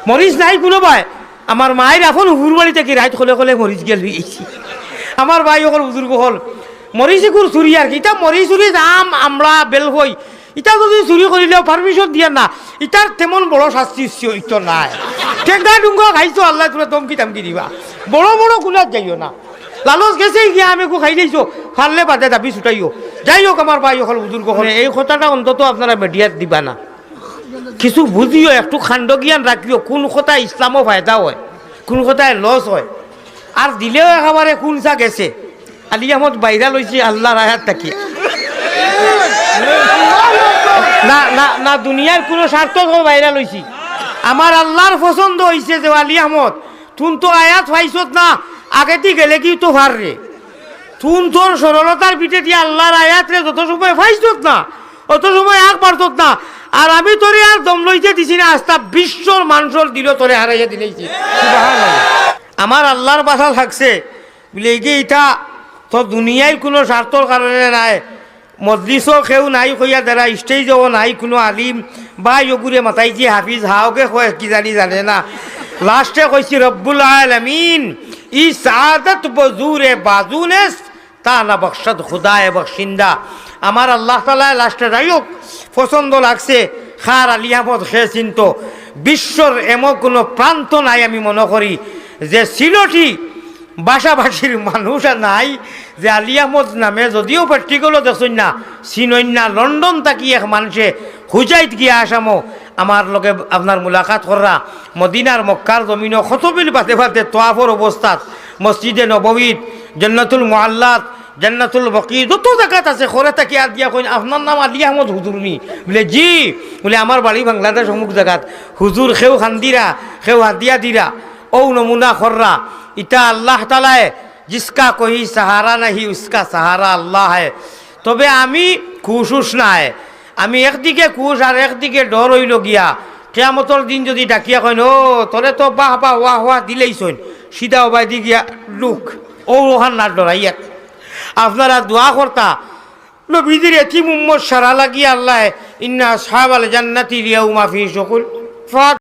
মরিচ নাই কোনো ভাই। আমার মায়ের এখন হুর বাড়ি থেকে রাইত হলে হলে মরিচ গেল গেছি। আমার ভাই হল বুজুর্গ হল মরিচ এগুলো চুরি আর কি। ইটা মরিচ চুরি দাম আমরা বেল হই ইটা যদি চুরি করিলেও পারমিশন দিয়া না, ইটার তেমন বড় শাস্তি হইতো নাই। টেঙ্গা ডুঙ্গা খাইছো আল্লাহ তোমরা দমকি টামকি দিবা, বড় বড় গুণাত যাইও না। লালচ গেছে গিয়া আমি খাই দিয়েছো ফারলে বাদে দাবি ছুটাইও। যাই হোক আমার ভাই হল বুজুর্গ হল এই কথাটা অন্তত আপনারা মিডিয়াত দিবা না। কিছু বুঝিও, একটু খাণ্ড জ্ঞান রাখিও কোন কথা ইসলামও ফায়দা হয়, কোন কথায় লস হয়। আর দিলেও একেবারে কোন চা গেছে আলী আহমদ বাইরা লইছি আল্লাহর আয়াত থাকি না না না, দুনিয়ার কোনো স্বার্থ বাইরা লইছি। আমার আল্লাহর পছন্দ হয়েছে যে আলী আহমদ তুন তো আয়াত পাইছত না, আগেতে গেলে কি তো ভার রে, তুন তোর সরলতার পিঠে দিয়ে আল্লাহর আয়াত রে যত সময় পাইছত না অত সময় আগ পারত না। আর আমি তোরে আর দম লইতে দিছি না, আস্তা বিশ্বর মানুষের দিল তোরে হারাইয়া দিলেছি। আমার আল্লাহর বাসা থাকছে বলে কি এটা তো দুনিয়ায় কোনো স্বার্থর কারণে নাই, মজলিসও কেউ নাই কইয়া দ্বারা স্টেজও নাই কোনো আলিম বা ইগুরে মাতাই যে হাফিজ হাওকে কয় কি জানি জানে না। লাস্টে কইছি রব্বুল আলামিন ই সাদত বজুরে বাজুনেস তা না বখশত খুদায় বখশিন্দা। আমার আল্লাহ তাআলা লাস্টে যাই হোক পছন্দ লাগছে খার আলী আহমদ খে চিন্ত। বিশ্বর এমন কোনো প্রান্ত নাই আমি মনে করি যে সিলটি বাসাবাসীর মানুষ নাই যে আলী আহমদ নামে যদিও প্র্যাকটিক্যালও দেখছেন না চিনইন না। লন্ডন থাকি এক মানুষে হুজাইত গিয়া আসামো আমার লগে আপনার মুলাকাত করা মদিনার মক্কার জমিন খতবিল বাতে বাতে তোয়াফর অবস্থাত মসজিদে নববীত জান্নাতুল মুআল্লাত জান্নাতুল বকি যত জায়গাত আছে খরে থাকি আর দিয়া কইন আপনার নাম আলী আহমদ হুজুর নি বলে জি, বলে আমার বাড়ি বাংলাদেশ অমুক জায়গাত হুজুর খেউ খান্দিরা খেউ হাদিয়া দিরা ও নমুনা খররা। ইটা আল্লাহ তালায় জিসকা কহি সাহারা নাহি উসকা সাহারা আল্লাহ হয়। তবে আমি খুশুস নাই, আমি একদিকে খুশ আর একদিকে ডর হইল গিয়া কিয়ামতর দিন যদি ডাকিয়া কইন ও তোরে তো বাহ বাহ ওয়া হওয়া দিলেইছইন সিধা ওবাই দি গিয়া লুক ও ওখান না ডরাইয়া। আপনারা দোয়া করতা নবীদের এতিম উম্মত সারা লাগিয়া আল্লাহ ইন্না আসহাবাল জান্নাতি লিয়াউমা ফি শুকুল।